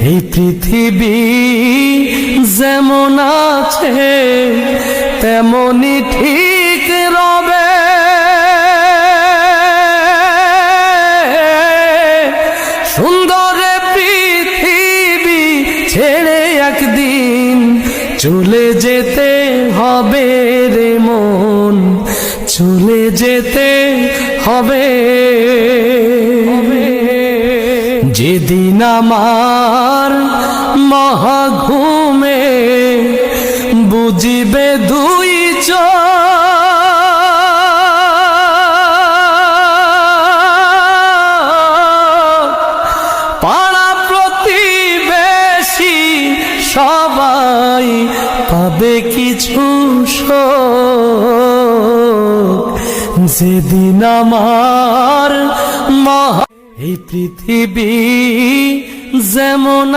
এই পৃথিবী যেমন আছে তেমনি ঠিক রবে, সুন্দর পৃথিবী ছেড়ে একদিন চলে যেতে হবে রে মন, চলে যেতে হবে। যেদিন আমার মহাঘুমে বুঝিবে দুই চোখ, পাড়া প্রতিবেশী সবাই পাবে কিছু শোক। যেদিন আমার এই পৃথিবী যেমন